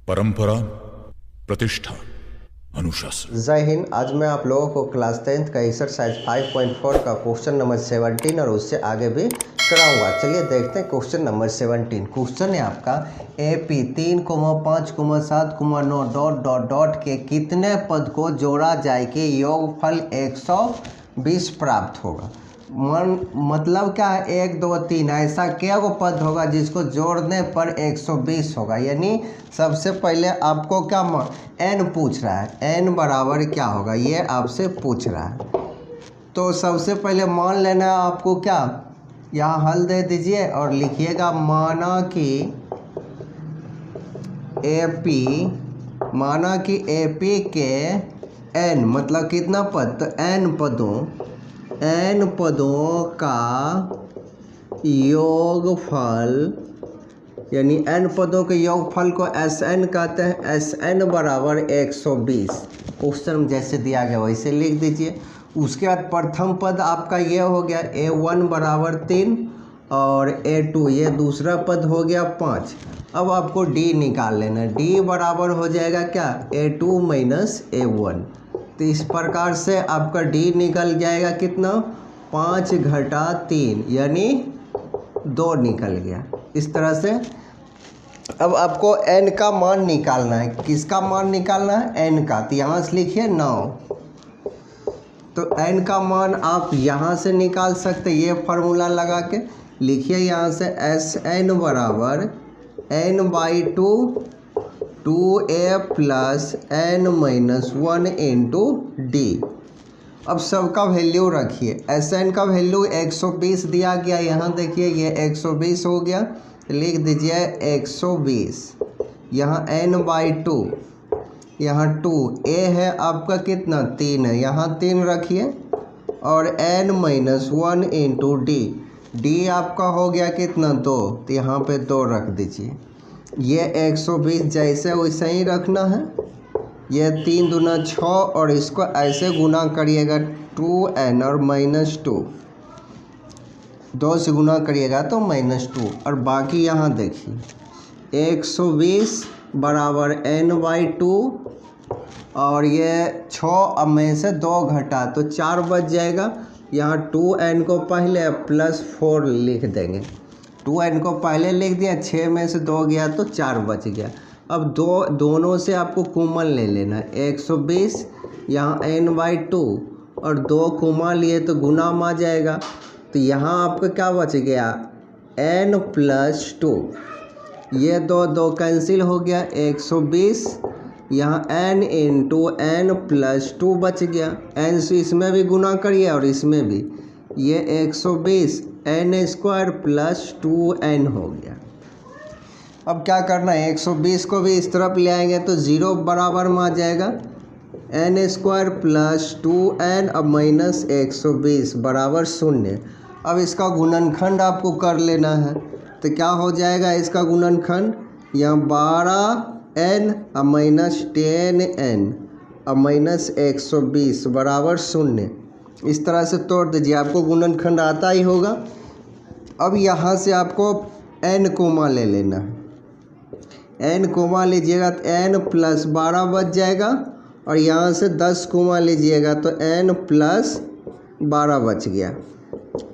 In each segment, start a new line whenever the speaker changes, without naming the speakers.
परंपरा, प्रतिष्ठा, अनुशासन।
जय हिंद। आज मैं आप लोगों को क्लास 10th का एक्सरसाइज 5.4 का क्वेश्चन नंबर 17 और उससे आगे भी कराऊंगा। चलिए देखते हैं क्वेश्चन नंबर 17। क्वेश्चन है आपका AP 3, 5, 7, 9 डॉट डॉट डॉट के कितने पद को जोड़ा जाए कि योगफल 120 प्राप्त होगा। मतलब क्या है, 1 2 3 ऐसा क्या वो पद होगा जिसको जोड़ने पर 120 होगा। यानी सबसे पहले आपको क्या n पूछ रहा है, n बराबर क्या होगा ये आपसे पूछ रहा है। तो सबसे पहले मान लेना है आपको, क्या यहाँ हल दे दीजिए और लिखिएगा माना कि AP के n मतलब कितना पद, तो n पदों का योगफल, यानी n पदों के योगफल को Sn कहते हैं। Sn बराबर 120। क्वेश्चन जैसे दिया गया वैसे लिख दीजिए। उसके बाद प्रथम पद आपका ये हो गया A1 बराबर 3 और A2 ये दूसरा पद हो गया 5। अब आपको D निकाल लेना है। D बराबर हो जाएगा क्या, A2 माइनस A1। तो इस प्रकार से आपका D निकल जाएगा कितना, 5 घटा 3 यानी 2 निकल गया। इस तरह से अब आपको n का मान निकालना है। किसका मान निकालना है, n का। तो यहाँ से लिखिए 9। तो n का मान आप यहाँ से निकाल सकते, ये फार्मूला लगा के लिखिए यहाँ से Sn बराबर n/2 2a plus n minus 1 into D. अब सबका वैल्यू रखिए। Sn का वैल्यू 120 दिया गया, यहाँ देखिए ये 120 हो गया, लिख दीजिए 120। यहाँ n/2, यहाँ 2, a है आपका कितना 3 है, यहाँ 3 रखिए और n minus 1 into D. D आपका हो गया कितना 2, तो यहाँ पे 2 रख दीजिए। ये 120 जैसे वैसे ही रखना है। ये 3 दूना 6 और इसको ऐसे गुना करिएगा 2n और माइनस 2, 2 से गुना करिएगा तो -2। और बाकी यहाँ देखिए 120 बराबर n/2 और ये 6 में से 2 घटा तो 4 बच जाएगा। यहाँ 2n को पहले +4 लिख देंगे। 2n को पहले लिख दिया, 6 में से 2 गया तो 4 बच गया। अब दोनों से आपको कॉमन ले लेना है। 120 यहाँ n/2 और 2 कॉमन लिए तो गुना में आ जाएगा। तो यहाँ आपका क्या बच गया, n + 2। ये 2 कैंसिल हो गया, 120 यहाँ n इंटू n + 2 बच गया। n से इसमें भी गुना करिए और इसमें भी, ये 120 n² + 2n हो गया। अब क्या करना है, 120 को भी इस तरफ ले आएंगे तो 0 बराबर में आ जाएगा, n² + 2n अब माइनस 120 बराबर 0। अब इसका गुणनखंड आपको कर लेना है। तो क्या हो जाएगा इसका गुणनखंड, यहाँ 12n अब माइनस 10n अब माइनस 120 बराबर 0। इस तरह से तोड़ दीजिए, आपको गुणनखंड आता ही होगा। अब यहाँ से आपको n कोमा ले लेना है। n कोमा लीजिएगा तो n + 12 बच जाएगा और यहाँ से 10 कोमा लीजिएगा तो n + 12 बच गया।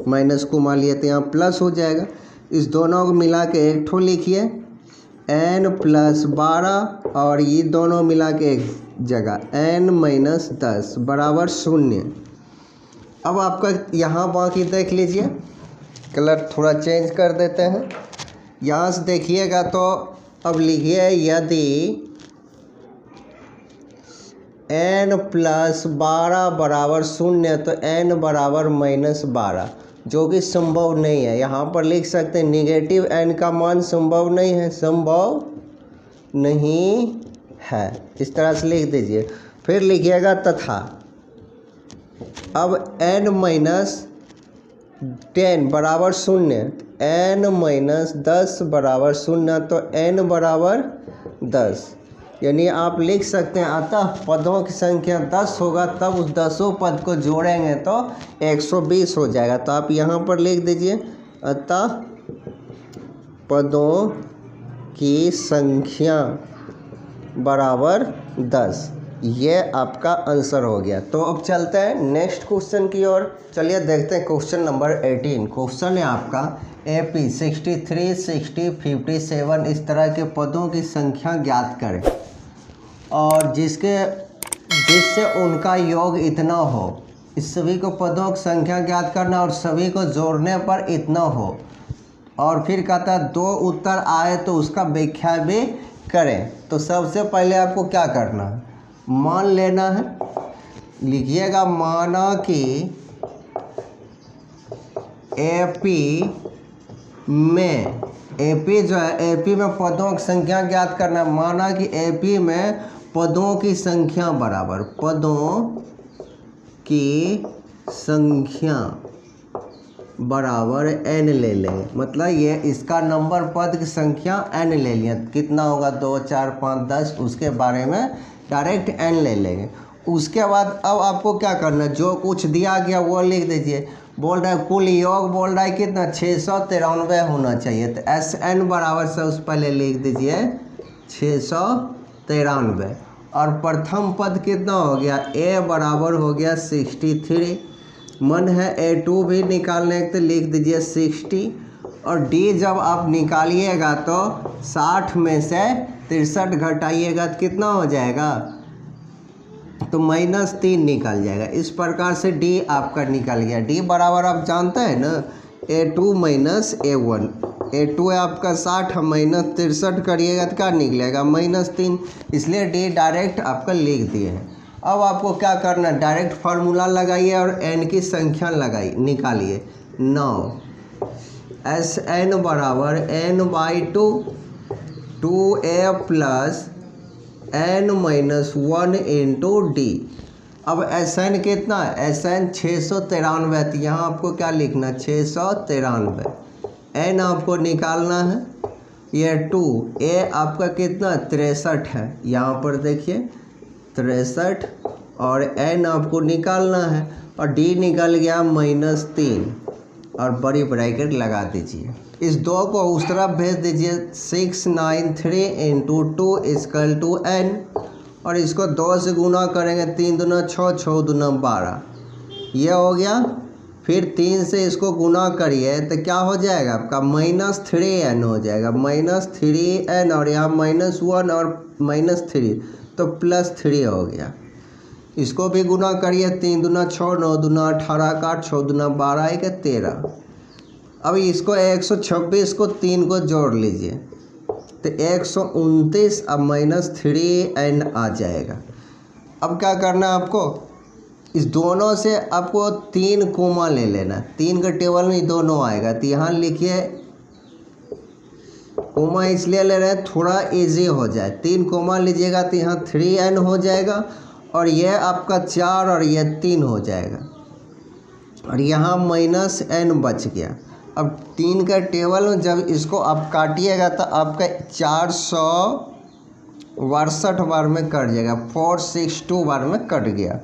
माइनस कोमा लिए तो यहाँ प्लस हो जाएगा। इस दोनों को मिला के एक ठो लिखिए, n + 12 और ये दोनों मिला के एक जगह n - 10 बराबर 0। अब आपका यहाँ बाकी देख लीजिए, कलर थोड़ा चेंज कर देते हैं। यहाँ से देखिएगा तो अब लिखिए यदि n + 12 बराबर 0 तो n बराबर -12, जो कि संभव नहीं है। यहाँ पर लिख सकते हैं नेगेटिव n का मान संभव नहीं है, संभव नहीं है। इस तरह से लिख दीजिए। फिर लिखिएगा तथा। अब n - 10 बराबर 0, n - 10 बराबर 0 तो n बराबर 10। यानी आप लिख सकते हैं अतः पदों की संख्या 10 होगा, तब उस 10 पद को जोड़ेंगे तो 120 हो जाएगा। तो आप यहाँ पर लिख दीजिए अतः पदों की संख्या बराबर 10। ये आपका आंसर हो गया। तो अब चलते हैं नेक्स्ट क्वेश्चन की ओर। चलिए देखते हैं क्वेश्चन नंबर 18। क्वेश्चन है आपका AP 63, 60, 57 इस तरह के पदों की संख्या ज्ञात करें और जिससे उनका योग इतना हो। इस सभी को पदों की संख्या ज्ञात करना और सभी को जोड़ने पर इतना हो। और फिर कहता है 2 उत्तर आए तो उसका व्याख्या भी करें। तो सबसे पहले आपको क्या करना है, मान लेना है। लिखिएगा माना कि AP में जो है AP में पदों की संख्या ज्ञात करना। माना कि AP में पदों की संख्या बराबर पदों की संख्या बराबर n ले लेंगे। मतलब ये इसका नंबर पद की संख्या n ले लिया। कितना होगा 2 4 5 10, उसके बारे में डायरेक्ट n ले लेंगे। उसके बाद अब आपको क्या करना है, जो कुछ दिया गया वो लिख दीजिए। बोल रहा है कुल योग बोल रहा है कितना 693 होना चाहिए। तो Sn बराबर से उस पहले लिख दीजिए 693। और प्रथम पद कितना हो गया, A बराबर हो गया 63। मन है A2 भी निकालने तो लिख दीजिए 60। और D जब आप निकालिएगा तो 60 में से 63 घटाइएगा तो कितना हो जाएगा, तो -3 निकल जाएगा। इस प्रकार से D आपका निकल गया। D बराबर आप जानते हैं ना A2 माइनस A1। A2 है आपका 60, -63 करिएगा तो क्या निकलेगा -3। इसलिए D डायरेक्ट आपका लिख दिए हैं। अब आपको क्या करना है, डायरेक्ट फार्मूला लगाइए और n की संख्या लगाइए, निकालिए 9। Sn बराबर n/2 2a plus n-1 into D। अब Sn कितना है, Sn 693। तो यहाँ आपको क्या लिखना 693। n आपको निकालना है, ये 2 a आपका कितना 63 है, यहाँ पर देखिए 63। और n आपको निकालना है और D निकल गया -3 और बड़ी ब्रैकेट लगा दीजिए। इस 2 को उस तरफ भेज दीजिए। 693 इंटू 2 इक्वल टू n। और इसको 2 से गुना करेंगे, 3 दूना 6, 6 दूना 12, ये हो गया। फिर 3 से इसको गुना करिए तो क्या हो जाएगा आपका -3n हो जाएगा, -3n। और यहाँ -1 और -3 तो +3 हो गया। इसको भी गुना करिए, 3 दूना 6, 9 दूना 18 का 6 दूना 12 1 13। अब इसको 126 को 3 को जोड़ लीजिए तो 129। अब -3n आ जाएगा। अब क्या करना है आपको, इस दोनों से आपको 3 कोमा ले लेना। 3 के टेबल में दोनों आएगा तो यहाँ लिखिए कोमा इसलिए ले रहे हैं थोड़ा इजी हो जाए। 3 कोमा लीजिएगा तो यहाँ 3n हो जाएगा और ये आपका 4 और ये 3 हो जाएगा और यहाँ -n बच गया। अब 3 का टेबल में जब इसको आप काटिएगा तो आपका 462 बार में कट जाएगा, 462 बार में कट गया।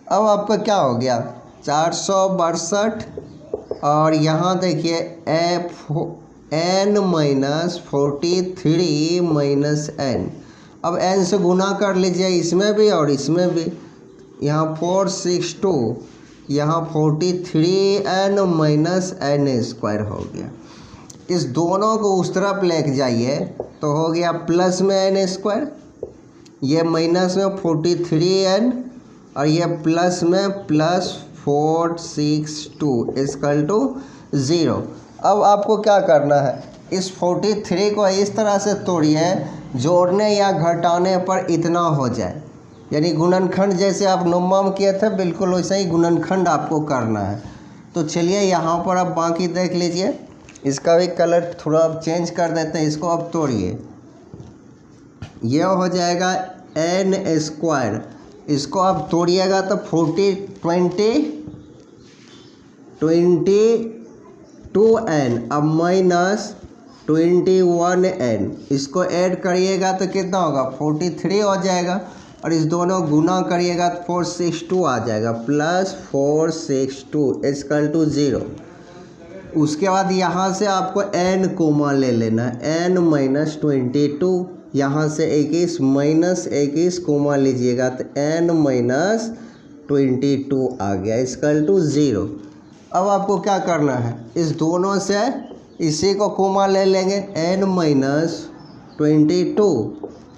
अब आपका क्या हो गया 462 और यहाँ देखिए n -43 -n। अब n से गुना कर लीजिए इसमें भी और इसमें भी। यहाँ 462, यहाँ 43n -n² हो गया। इस दोनों को उस तरफ लेके जाइए तो हो गया प्लस में n², ये माइनस में 43n और ये प्लस में +462 इक्वल टू 0। अब आपको क्या करना है, इस 43 को इस तरह से तोड़िए जोड़ने या घटाने पर इतना हो जाए। यानी गुणनखंड जैसे आप नोमा में किए थे बिल्कुल वैसे ही गुणनखंड आपको करना है। तो चलिए यहाँ पर आप बाकी देख लीजिए। इसका भी कलर थोड़ा आप चेंज कर देते हैं। इसको आप तोड़िए, यह हो जाएगा n²। इसको आप तोड़िएगा तो 22n अब -21n। इसको ऐड करिएगा तो कितना होगा 43 हो जाएगा और इस दोनों गुना करिएगा तो 462 आ जाएगा, +462 इक्वल टू 0। उसके बाद यहाँ से आपको n कोमा ले लेना है, n -22 यहाँ से 21 माइनस 21 कोमा लीजिएगा तो n माइनस 22 आ गया इक्वल टू 0। अब आपको क्या करना है, इस दोनों से इसी को कोमा ले लेंगे n माइनस 22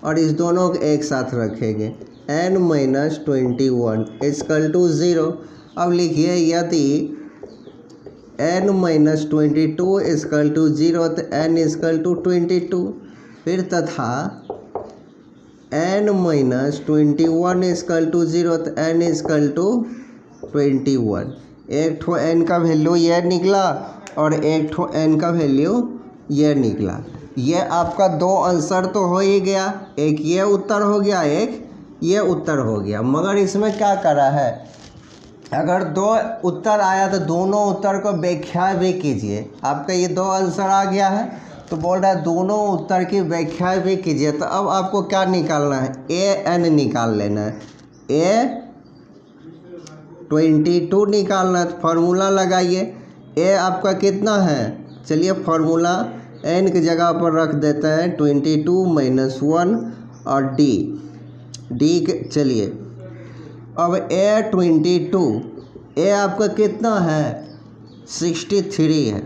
और इस दोनों को एक साथ रखेंगे n माइनस 21 इक्वल टू 0। अब लिखिए यदि n माइनस 22 इक्वल टू 0 तो n इक्वल टू 22, फिर तथा n माइनस 21 इक्वल टू 0 तो n इक्वल टू 21। एक ठो n का वैल्यू ये निकला और एक ठो n का वैल्यू ये निकला। ये आपका दो आंसर तो हो ही गया, एक ये उत्तर हो गया, एक ये उत्तर हो गया। मगर इसमें क्या करा है, अगर दो उत्तर आया तो दोनों उत्तर को व्याख्या भी कीजिए। आपका ये दो आंसर आ गया है तो बोल रहा है दोनों उत्तर की व्याख्या भी कीजिए। तो अब आपको क्या निकालना है, an निकाल लेना है, a22 निकालना है। फार्मूला लगाइए, a आपका कितना है, चलिए फार्मूला n की जगह पर रख देते हैं 22 माइनस 1 और d के, चलिए अब a22, a आपका कितना है 63 है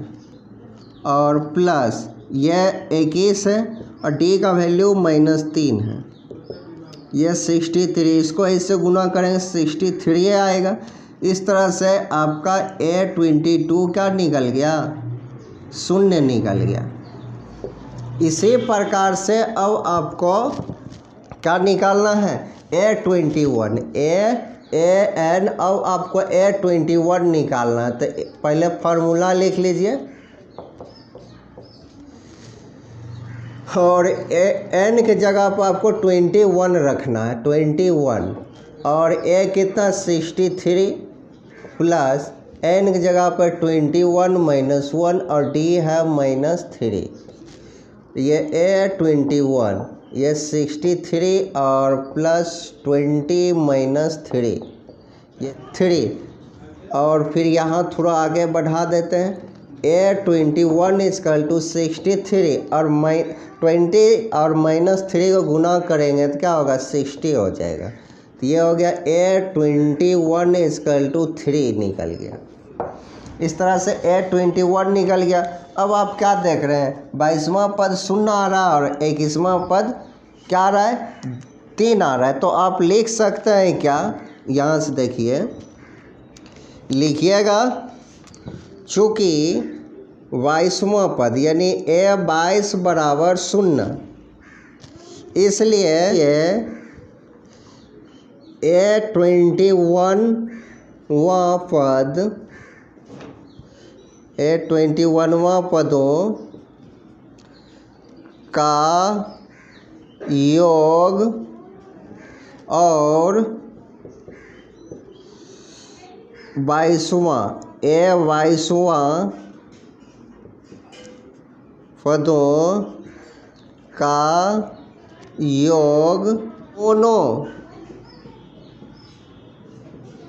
और प्लस ये 21 है और d का वैल्यू माइनस 3 है। ये 63, इसको ऐसे गुना करेंगे 63 आएगा। इस तरह से आपका a22 क्या निकल गया, 0 निकल गया। इसी प्रकार से अब आपको क्या निकालना है, a21 an, अब आपको a21 निकालना है। तो पहले फार्मूला लिख लीजिए और n के जगह पर आपको 21 रखना है, 21 और a कितना 63 प्लस n की जगह पर 21 माइनस 1 और d है माइनस 3। ये a21, ये 63 और प्लस 20 माइनस 3, ये 3 और फिर यहाँ थोड़ा आगे बढ़ा देते हैं a21 इक्वल टू 63 और 20 और माइनस 3 को गुना करेंगे तो क्या होगा 60 हो जाएगा। तो ये हो गया a21 इक्वल टू 3 निकल गया। इस तरह से a21 निकल गया। अब आप क्या देख रहे हैं, 22वां पद 0 आ रहा है और 21वां पद क्या आ रहा है 3 आ रहा है। तो आप लिख सकते हैं क्या, यहाँ से देखिए लिखिएगा, चूँकि 22वां पद यानी a22 बराबर 0, इसलिए ये a21वां पद, a21वां पदों का योग और 22वां पदों का योग दोनों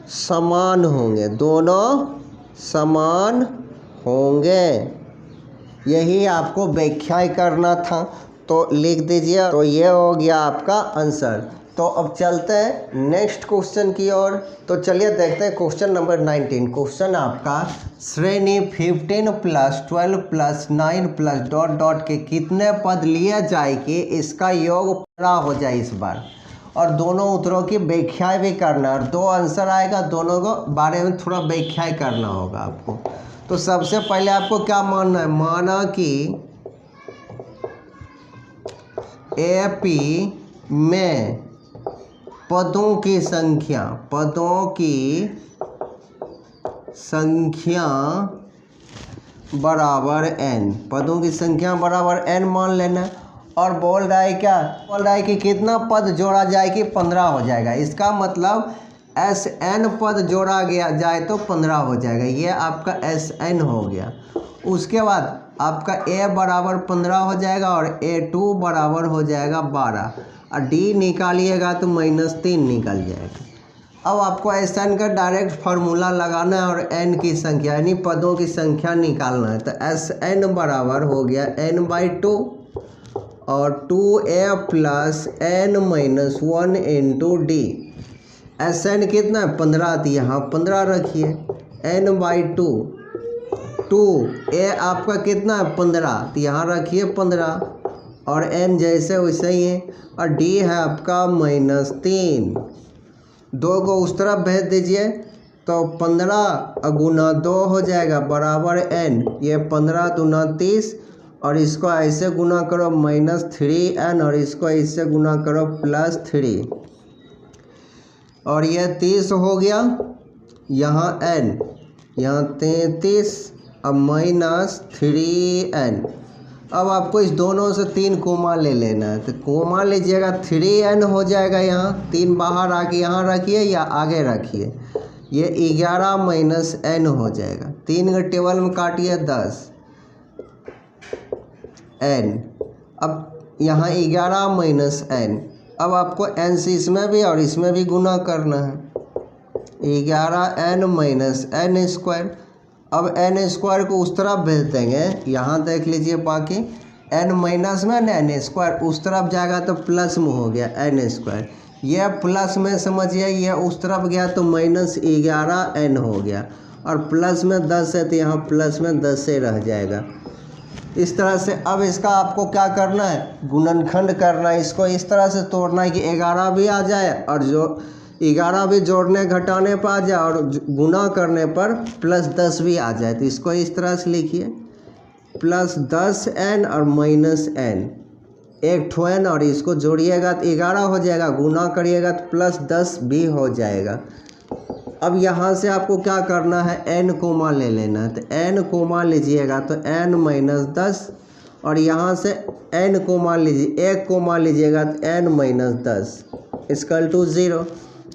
समान होंगे, दोनों समान होंगे। यही आपको व्याख्या करना था, तो लिख दीजिए। तो ये हो गया आपका आंसर। तो अब चलते हैं नेक्स्ट क्वेश्चन की ओर। तो चलिए देखते हैं क्वेश्चन नंबर 19। क्वेश्चन आपका श्रेणी 15 plus 12 plus 9 plus dot dot के कितने पद लिए जाए कि इसका योग पूरा हो जाए इस बार, और दोनों उत्तरों की व्याख्या भी करना, और दो आंसर आएगा, दोनों को बारे में थोड़ा व्याख्या करना होगा आपको। तो सबसे पहले आपको क्या मानना है, माना कि AP में पदों की संख्या बराबर n, पदों की संख्या बराबर n मान लेना। और बोल रहा है क्या, बोल रहा है कि कितना पद जोड़ा जाए कि 15 हो जाएगा। इसका मतलब Sn पद जोड़ा गया जाए तो 15 हो जाएगा। ये आपका Sn हो गया। उसके बाद आपका a बराबर 15 हो जाएगा और a2 बराबर हो जाएगा 12, और d निकालिएगा तो -3 निकल जाएगा। अब आपको Sn का डायरेक्ट फार्मूला लगाना है और n की संख्या यानी पदों की संख्या निकालना है। तो Sn बराबर हो गया n/2 और 2a plus n minus 1 into D. S N कितना है 15, तो यहाँ 15 रखिए n बाई 2 ए आपका कितना है 15, तो यहाँ रखिए 15 और n जैसे वैसे ही है। और डी है आपका -3, 2 को उस तरफ भेज दीजिए तो 15 गुना 2 हो जाएगा बराबर n। ये 15 दूना 30 और इसको ऐसे गुना करो -3n और इसको ऐसे गुना करो +3 और ये 30 हो गया। यहाँ n, यहाँ 33 अब -3n। अब आपको इस दोनों से 3 कोमा ले लेना है, तो कोमा लीजिएगा 3n हो जाएगा। यहाँ 3 बाहर आके यहाँ रखिए या आगे रखिए, ये 11 माइनस n हो जाएगा। 3 का टेबल में काटिए 10 n। अब यहाँ 11 माइनस n, अब आपको n से इसमें भी और इसमें भी गुना करना है, 11n माइनस n स्क्वायर। अब n स्क्वायर को उस तरफ भेज देंगे, यहाँ देख लीजिए बाकी n माइनस में n स्क्वायर उस तरफ जाएगा तो प्लस में हो गया n स्क्वायर। यह प्लस में समझिए, यह उस तरफ गया तो -11n हो गया और प्लस में 10 है तो यहाँ प्लस में 10 से रह जाएगा। इस तरह से अब इसका आपको क्या करना है, गुणनखंड करना है। इसको इस तरह से तोड़ना है कि 11 भी आ जाए और जो 11 भी जोड़ने घटाने पर आ जाए और गुना करने पर +10 भी आ जाए। तो इसको इस तरह से लिखिए +10n और -n, एक ठो n और इसको जोड़िएगा तो 11 हो जाएगा, गुना करिएगा तो +10 भी हो जाएगा। अब यहाँ से आपको क्या करना है, n कोमा ले लेना है, तो n कोमा लीजिएगा तो n माइनस 10 और यहाँ से n कोमा लीजिए, 1 कोमा लीजिएगा तो n माइनस 10 इक्वल टू 0।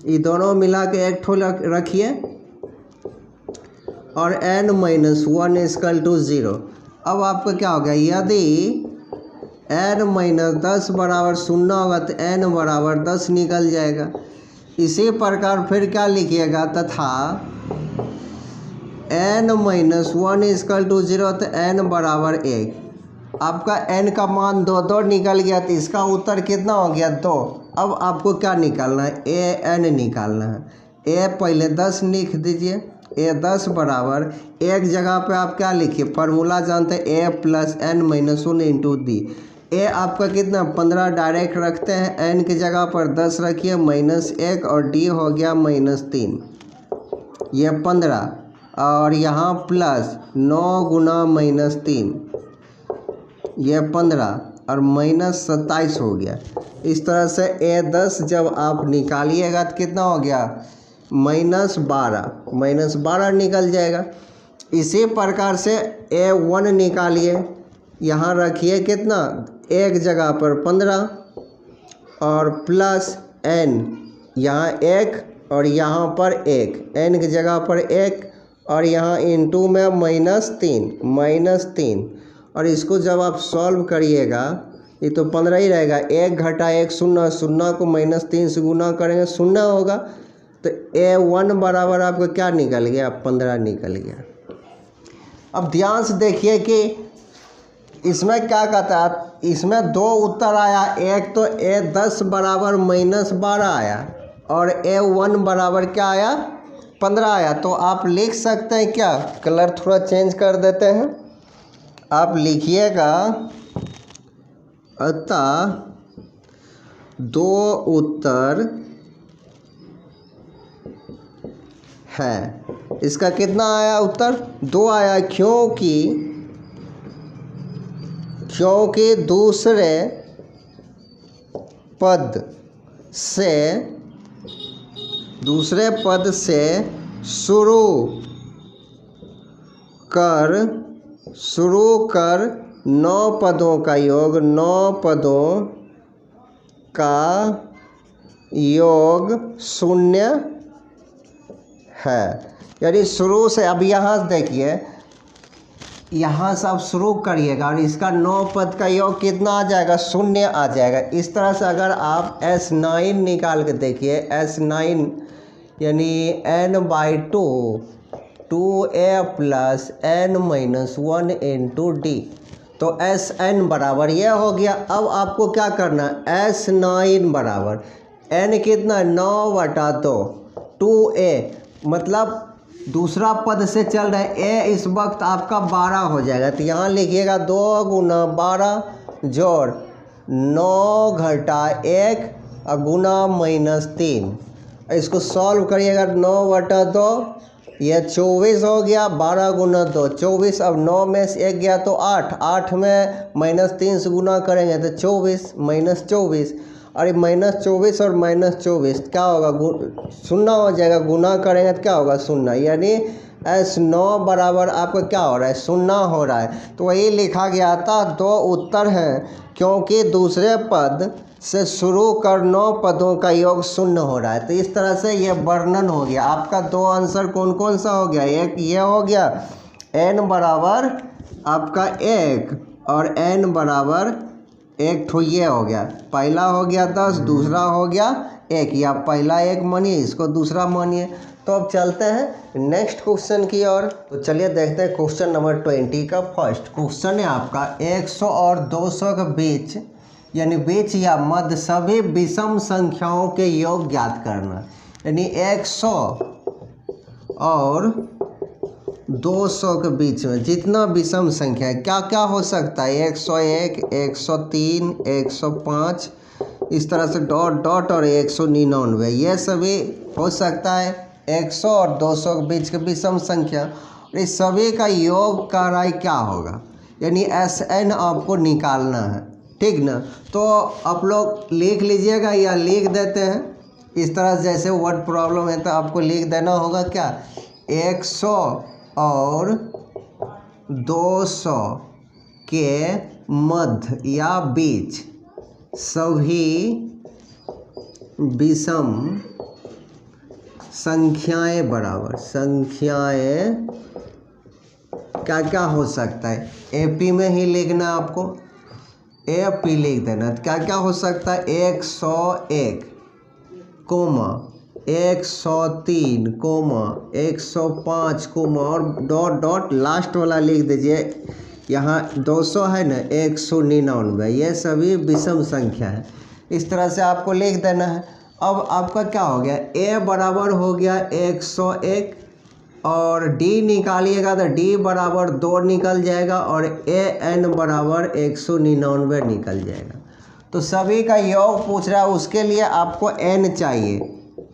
ये दोनों मिला के एक ठो रखिए और n माइनस 1 इक्वल टू 0। अब आपका क्या हो गया, यदि n माइनस 10 बराबर 0 होगा तो n बराबर 10 निकल जाएगा। इसी प्रकार फिर क्या लिखिएगा, तथा n माइनस 1 इक्वल टू 0 तो n बराबर 1। आपका n का मान 2 निकल गया तो इसका उत्तर कितना हो गया 2। अब आपको क्या निकालना है, an निकालना है। a पहले 10 लिख दीजिए, a 10 बराबर एक जगह पे आप क्या लिखिए, फार्मूला जानते हैं a plus n minus 1 into d. A आपका कितना 15 डायरेक्ट रखते हैं, n की जगह पर 10 रखिए -1 और d हो गया -3, ये 15 और यहाँ प्लस 9 गुना -3, ये 15 और -27 हो गया। इस तरह से a10 जब आप निकालिएगा तो कितना हो गया -12 निकल जाएगा। इसी प्रकार से a1 निकालिए, यहाँ रखिए कितना, एक जगह पर 15 और प्लस n, यहाँ 1 और यहाँ पर 1, n की जगह पर 1 और यहाँ इंटू में -3 और इसको जब आप सॉल्व करिएगा ये तो 15 ही रहेगा। 1 घटा 1 0, 0 को -3 से गुना करेंगे 0 होगा, तो a1 बराबर आपका क्या निकल गया, 15 निकल गया। अब ध्यान से देखिए कि इसमें क्या कहता है, इसमें 2 उत्तर आया, एक तो a10 बराबर -12 आया और a1 बराबर क्या आया 15 आया। तो आप लिख सकते हैं क्या, कलर थोड़ा चेंज कर देते हैं, आप लिखिएगा अतः 2 उत्तर है। इसका कितना आया उत्तर 2 आया, क्योंकि दूसरे पद से शुरू कर 9 पदों का योग 0 है। यानी शुरू से, अब यहाँ देखिए, यहाँ से आप शुरू करिएगा और इसका 9 पद का योग कितना आ जाएगा, 0 आ जाएगा। इस तरह से अगर आप S9 निकाल के देखिए, S9 यानी n/2 2a plus n minus 1 into D. तो एस एन बराबर ये हो गया। अब आपको क्या करना है, एस नाइन बराबर एन कितना 9/2 2a, मतलब दूसरा पद से चल रहा है ए इस वक्त आपका 12 हो जाएगा। तो यहाँ लिखिएगा 2 गुना 12 जोड़ 9 घटा 1 और गुना -3। इसको सॉल्व करिएगा 9/2 यह 24 हो गया, 12 गुना 2 24। अब 9 में से 1 गया तो 8, 8 में -3 से गुना करेंगे तो 24 -24। और -24 और -24 क्या होगा, शून्य हो जाएगा। गुना करेंगे तो क्या होगा, शून्य। यानी S9 बराबर आपका क्या हो रहा है, शून्य हो रहा है। तो वही लिखा गया था। 2 उत्तर हैं क्योंकि दूसरे पद से शुरू कर 9 पदों का योग शून्य हो रहा है। तो इस तरह से ये वर्णन हो गया आपका। 2 आंसर कौन कौन सा हो गया, एक ये हो गया n बराबर आपका 1 और n बराबर 1 ठो ये हो गया। पहला हो गया 10, दूसरा हो गया 1, या पहला 1 मानिए, इसको दूसरा मानिए। तो अब चलते हैं नेक्स्ट क्वेश्चन की ओर। तो चलिए देखते हैं क्वेश्चन नंबर 20 का फर्स्ट क्वेश्चन है आपका 100 और 200 के बीच यानी बीच या मध्य सभी विषम संख्याओं के योग ज्ञात करना। यानी 100 और 200 के बीच में जितना विषम संख्या है क्या क्या हो सकता है, 101 103 105 इस तरह से डॉट डॉट और 199 ये सभी हो सकता है। 100 और 200 के बीच के विषम संख्या और इस सभी का योग का राय क्या होगा, यानी SN आपको निकालना है, ठीक ना। तो आप लोग लिख लीजिएगा या लिख देते हैं इस तरह, जैसे वर्ड प्रॉब्लम है तो आपको लिख देना होगा क्या, 100 और 200 के मध्य या बीच सभी विषम संख्याएं बराबर संख्याएं क्या क्या हो सकता है। AP में ही लिखना आपको, AP लिख देना। क्या क्या हो सकता है, 101 कोमा 103 कोमा 105 कोमा और डॉट डॉट लास्ट वाला लिख दीजिए। यहाँ 200 है ना, 199 ये सभी विषम संख्या है। इस तरह से आपको लिख देना है। अब आपका क्या हो गया, A बराबर हो गया 101 और D निकालिएगा तो D बराबर 2 निकल जाएगा और AN बराबर 199 निकल जाएगा। तो सभी का योग पूछ रहा है, उसके लिए आपको N चाहिए,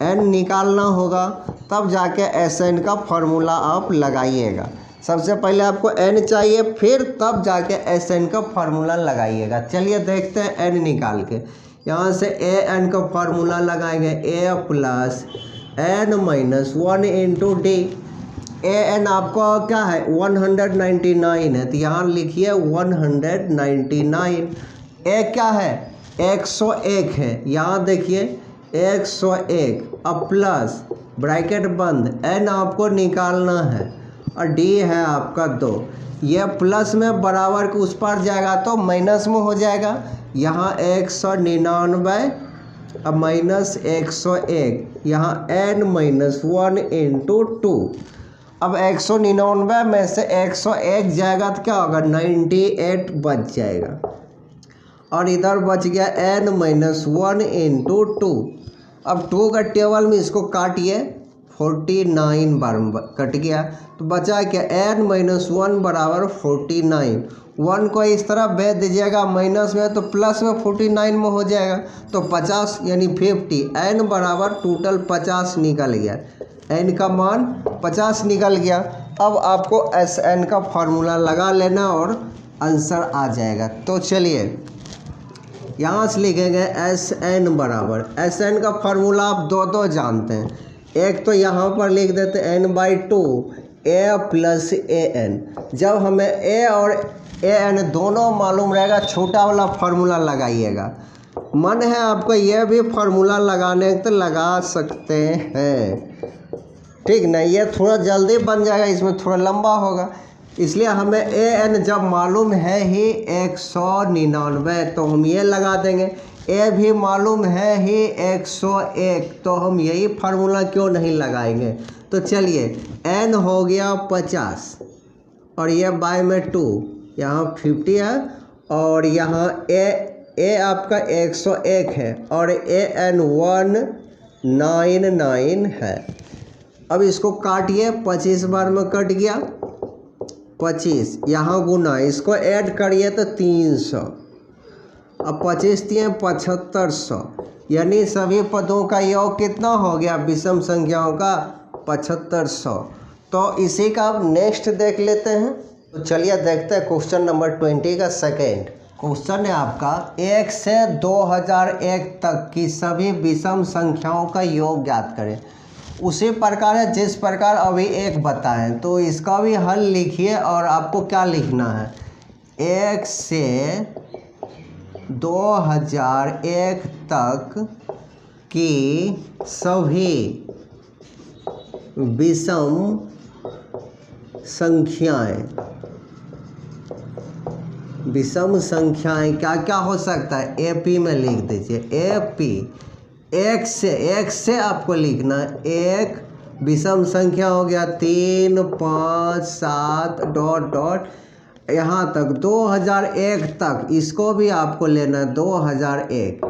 N निकालना होगा, तब जाके SN का फॉर्मूला आप लगाइएगा। सबसे पहले आपको N चाहिए, फिर तब जाके SN का फॉर्मूला लगाइएगा। चलिए देखते हैं N निकाल के। यहाँ से AN का फार्मूला लगाएंगे, A plus N minus 1 into D. AN आपको क्या है 199 है, तो यहाँ लिखिए 199। A क्या है 101 है, यहाँ देखिए 101 अब प्लस ब्रैकेट बंद N आपको निकालना है और D है आपका 2। यह प्लस में बराबर के उस पर जाएगा तो माइनस में हो जाएगा। यहाँ 199 अब माइनस 101, यहाँ N माइनस 1 इंटू 2। अब 199 में से 101 जाएगा तो क्या होगा 98 बच जाएगा और इधर बच गया N माइनस 1 इंटू 2। अब 2 का टेबल में इसको काटिए, 49 बार कट गया तो बचा क्या N माइनस 1 बराबर 49। 1 को इस तरह भेज दीजिएगा माइनस में तो प्लस में 49 में हो जाएगा तो 50 यानी 50। N बराबर टोटल 50 निकल गया, N का मान 50 निकल गया। अब आपको SN का फार्मूला लगा लेना और आंसर आ जाएगा। तो चलिए यहाँ से लिखेंगे SN बराबर, SN का फार्मूला आप दो जानते हैं। एक तो यहाँ पर लिख देते N/2 A प्लस AN। जब हमें A और AN दोनों मालूम रहेगा, छोटा वाला फार्मूला लगाइएगा। मन है आपको यह भी फार्मूला लगाने तो लगा सकते हैं, ठीक ना। ये थोड़ा जल्दी बन जाएगा, इसमें थोड़ा लंबा होगा, इसलिए हमें AN जब मालूम है ही 199 तो हम ये लगा देंगे। A भी मालूम है ही 101 तो हम यही फार्मूला क्यों नहीं लगाएंगे। तो चलिए N हो गया 50 और ये बाय में 2 यहाँ 50 है और यहाँ ए आपका 101 है और AN 199 है। अब इसको काटिए, 25 बार में कट गया 25, यहाँ गुना, इसको ऐड करिए तो 300। अब 25 दिए 7500, यानी सभी पदों का योग कितना हो गया विषम संख्याओं का 7500। तो इसी का अब नेक्स्ट देख लेते हैं। तो चलिए देखते हैं क्वेश्चन नंबर 20 का सेकेंड क्वेश्चन है आपका 1 से 2001 तक की सभी विषम संख्याओं का योग ज्ञात करें। उसी प्रकार है जिस प्रकार अभी एक बताएं, तो इसका भी हल लिखिए और आपको क्या लिखना है, 1 से 2001 तक की सभी विषम संख्याएं क्या क्या हो सकता है, AP में लिख दीजिए। AP 1 से आपको लिखना है, एक विषम संख्या हो गया 3 5 7 डॉट डॉट यहाँ तक 2001 तक, इसको भी आपको लेना है 2001।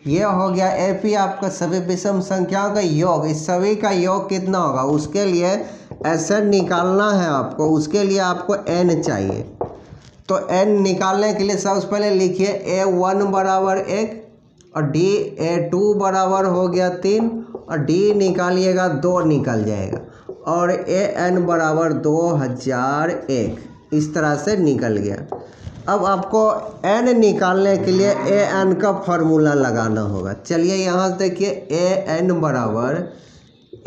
ये हो गया AP आपका सभी विषम संख्याओं का योग। इस सभी का योग कितना होगा, उसके लिए SN निकालना है आपको, उसके लिए आपको N चाहिए। तो N निकालने के लिए सबसे पहले लिखिए A1 बराबर 1 और A2 बराबर हो गया 3 और D निकालिएगा 2 निकल जाएगा और AN बराबर 2001, इस तरह से निकल गया। अब आपको N निकालने के लिए AN का फॉर्मूला लगाना होगा। चलिए यहाँ से देखिए AN बराबर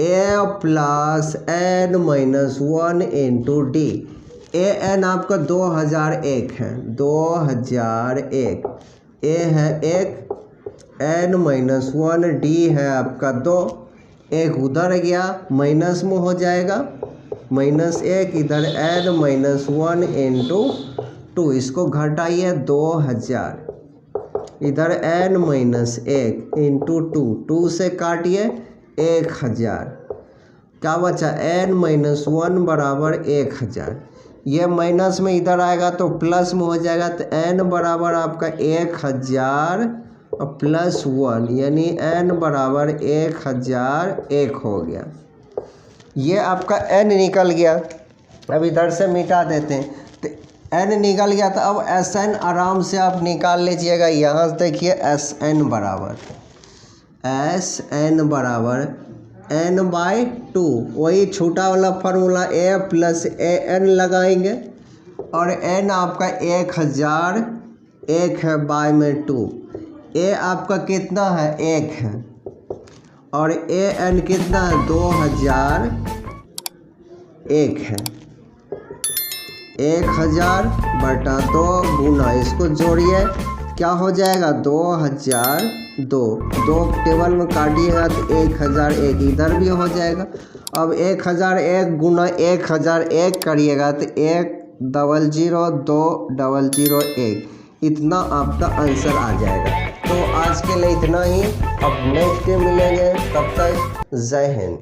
A plus N minus 1 into D। AN आपका 2001 है, 2001, A है 1, N माइनस 1, D है आपका 2, 1 उधर गया माइनस में हो जाएगा, -1 इधर N माइनस 1 इंटू 2, इसको घटाइए 2000, इधर N माइनस 1 इंटू 2 से काटिए 1000, क्या बचा N माइनस 1 बराबर 1000। ये माइनस में इधर आएगा तो प्लस में हो जाएगा, तो N बराबर आपका 1000 और प्लस 1 यानी N बराबर 1001 हो गया। ये आपका N निकल गया। अब इधर से मिटा देते हैं, तो N निकल गया, तो अब SN आराम से आप निकाल लीजिएगा। यहाँ से देखिए SN बराबर N/2, वही छोटा वाला फार्मूला A प्लस AN लगाएंगे और N आपका 1000, 1 है बाय में 2, A आपका कितना है 1 है और AN कितना है 2001 है, 1000/2 गुना, इसको जोड़िए क्या हो जाएगा 2002, 2 टेबल में काटिएगा तो 1001 इधर भी हो जाएगा। अब 1001 गुना 1001 करिएगा तो 100201, इतना आपका आंसर आ जाएगा। तो आज के लिए इतना ही, अब नेक्स्ट डे मिलेंगे, तब तक जय हिंद।